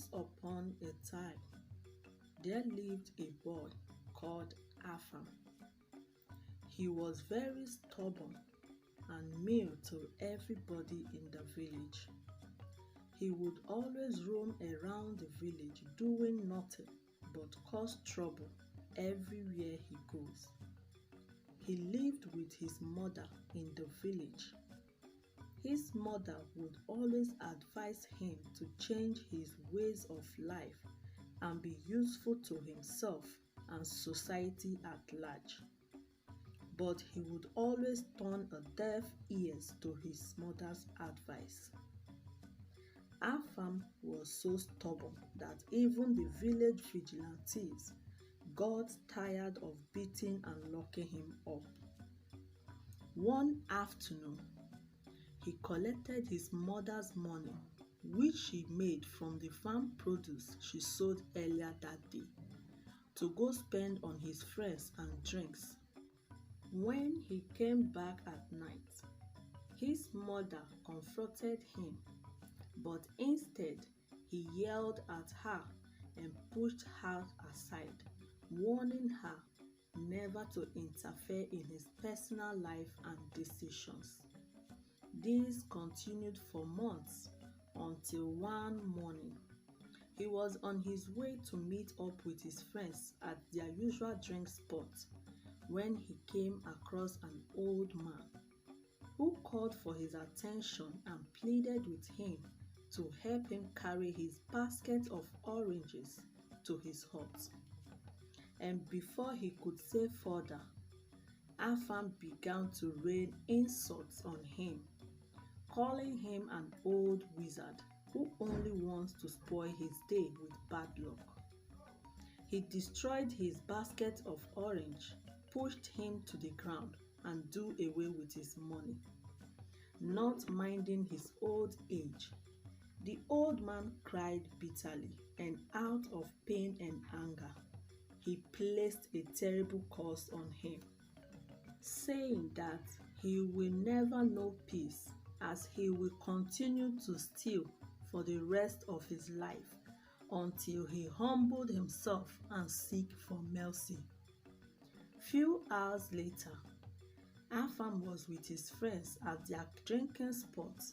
Once upon a time, there lived a boy called Afam. He was very stubborn and mean to everybody in the village. He would always roam around the village doing nothing but cause trouble everywhere he goes. He lived with his mother in the village. His mother would always advise him to change his ways of life and be useful to himself and society at large. But he would always turn a deaf ears to his mother's advice. Afam was so stubborn that even the village vigilantes got tired of beating and locking him up. One afternoon, he collected his mother's money, which she made from the farm produce she sold earlier that day, to go spend on his friends and drinks. When he came back at night, his mother confronted him, but instead he yelled at her and pushed her aside, warning her never to interfere in his personal life and decisions. This continued for months until one morning, he was on his way to meet up with his friends at their usual drink spot when he came across an old man who called for his attention and pleaded with him to help him carry his basket of oranges to his hut. And before he could say further, Afam began to rain insults on him, calling him an old wizard who only wants to spoil his day with bad luck. He destroyed his basket of orange, pushed him to the ground, and do away with his money. Not minding his old age, the old man cried bitterly, and out of pain and anger, he placed a terrible curse on him, saying that he will never know peace as he will continue to steal for the rest of his life until he humbled himself and seek for mercy. Few hours later, Afam was with his friends at their drinking spot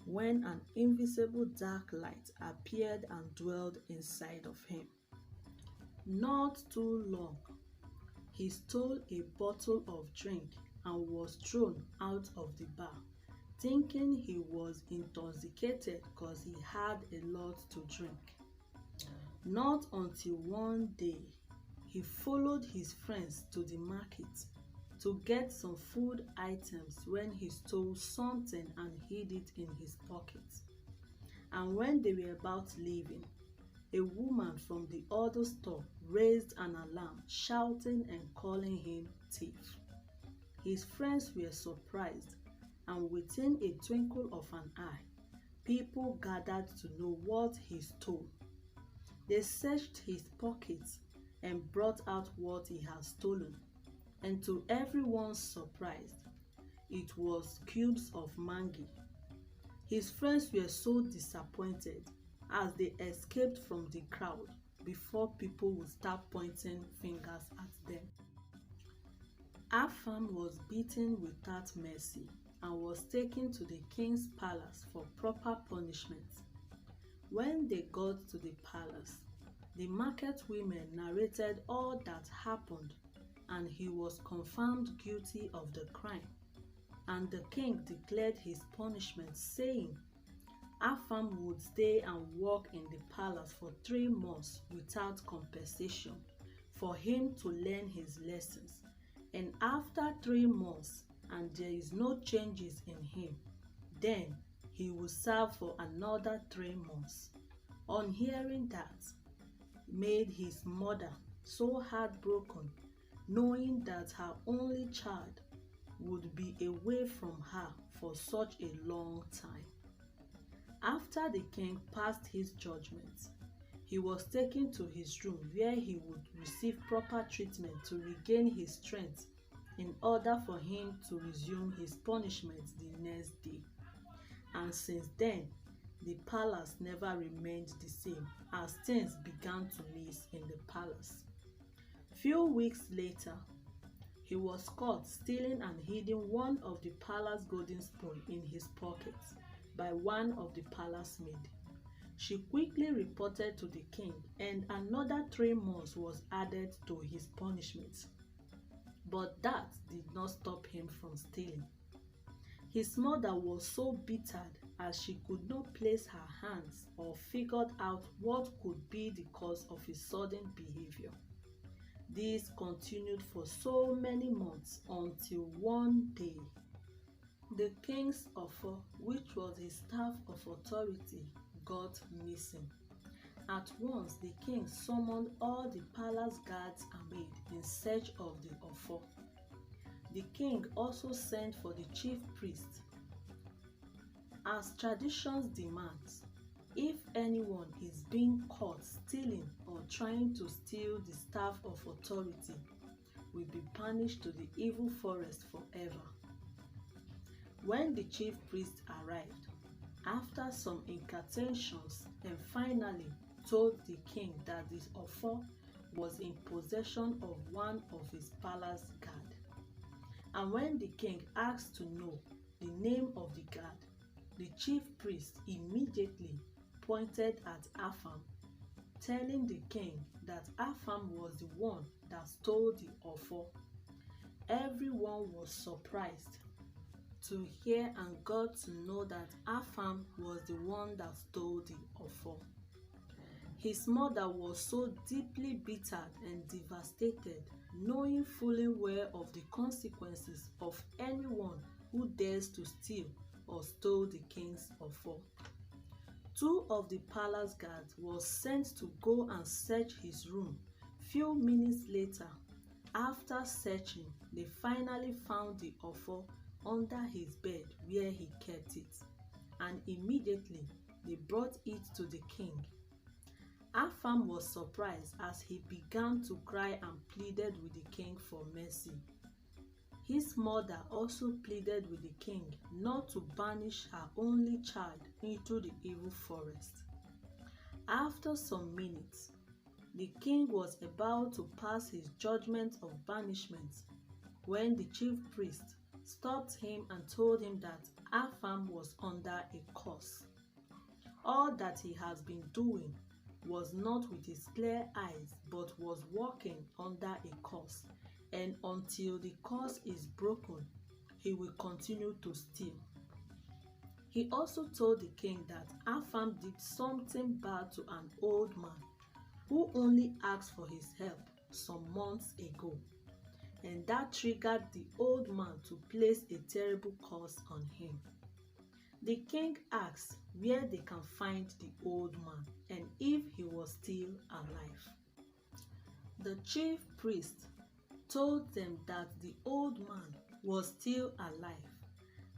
when an invisible dark light appeared and dwelled inside of him. Not too long, he stole a bottle of drink and was thrown out of the bar, thinking he was intoxicated because he had a lot to drink. Not until one day, he followed his friends to the market to get some food items when he stole something and hid it in his pocket. And when they were about leaving, a woman from the other store raised an alarm, shouting and calling him thief. His friends were surprised, and within a twinkle of an eye, people gathered to know what he stole. They searched his pockets and brought out what he had stolen, and to everyone's surprise, it was cubes of mangi. His friends were so disappointed as they escaped from the crowd before people would start pointing fingers at them. Afam was beaten without mercy and was taken to the king's palace for proper punishment. When they got to the palace, the market women narrated all that happened, and he was confirmed guilty of the crime. And the king declared his punishment, saying Afam would stay and work in the palace for 3 months without compensation for him to learn his lessons. And after 3 months, and there is no changes in him, then he will serve for another 3 months. On hearing that, made his mother so heartbroken, knowing that her only child would be away from her for such a long time. After the king passed his judgment, he was taken to his room where he would receive proper treatment to regain his strength in order for him to resume his punishment the next day. And since then, the palace never remained the same as things began to miss in the palace. Few weeks later, he was caught stealing and hiding one of the palace golden spoon in his pocket by one of the palace maid. She quickly reported to the king, and another 3 months was added to his punishment. But that did not stop him from stealing. His mother was so bittered as she could not place her hands or figured out what could be the cause of his sudden behavior. This continued for so many months until one day, the king's offer, which was his staff of authority, got missing. At once, the king summoned all the palace guards and maids in search of the offer. The king also sent for the chief priest. As traditions demands, if anyone is being caught stealing or trying to steal the staff of authority, will be punished to the evil forest forever. When the chief priest arrived, after some incantations, and finally told the king that the offer was in possession of one of his palace guard. And when the king asked to know the name of the guard, the chief priest immediately pointed at Afam, telling the king that Afam was the one that stole the offer. Everyone was surprised to hear and got to know that Afam was the one that stole the offer. His mother was so deeply bittered and devastated, knowing fully well of the consequences of anyone who dares to steal or stole the king's offer. 2 of the palace guards was sent to go and search his room. Few minutes later, after searching, they finally found the offer under his bed where he kept it, and immediately they brought it to the king. Afam was surprised as he began to cry and pleaded with the king for mercy. His mother also pleaded with the king not to banish her only child into the evil forest. After some minutes, the king was about to pass his judgment of banishment when the chief priest stopped him and told him that Afam was under a curse. All that he has been doing was not with his clear eyes, but was walking under a curse, and until the curse is broken, he will continue to steal. He also told the king that Afam did something bad to an old man who only asked for his help some months ago, and that triggered the old man to place a terrible curse on him. The king asked where they can find the old man and if he was still alive. The chief priest told them that the old man was still alive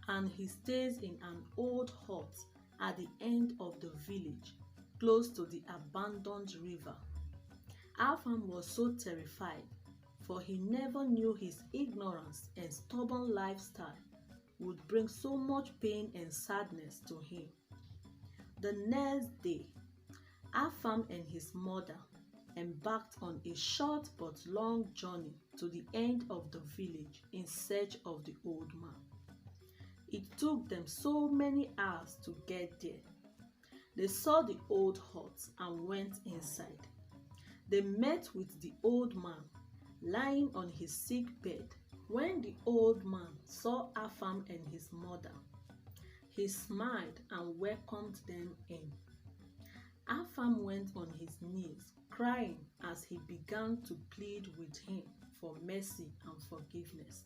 and he stays in an old hut at the end of the village, close to the abandoned river. Afam was so terrified, for he never knew his ignorance and stubborn lifestyle would bring so much pain and sadness to him. The next day, Afam and his mother embarked on a short but long journey to the end of the village in search of the old man. It took them so many hours to get there. They saw the old hut and went inside. They met with the old man lying on his sick bed. When the old man saw Afam and his mother, he smiled and welcomed them in. Afam went on his knees, crying as he began to plead with him for mercy and forgiveness.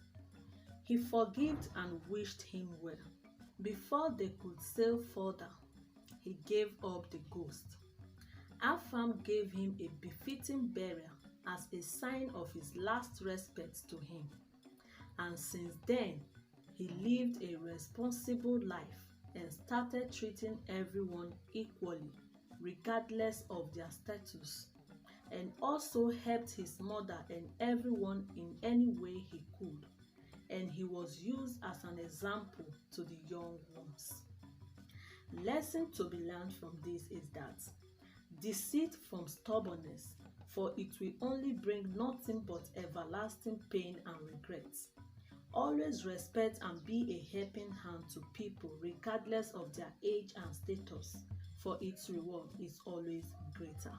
He forgave and wished him well. Before they could sail further, he gave up the ghost. Afam gave him a befitting burial as a sign of his last respect to him. And since then, he lived a responsible life and started treating everyone equally, regardless of their status, and also helped his mother and everyone in any way he could, and he was used as an example to the young ones. Lesson to be learned from this is that desist from stubbornness, for it will only bring nothing but everlasting pain and regret. Always respect and be a helping hand to people regardless of their age and status, for its reward is always greater.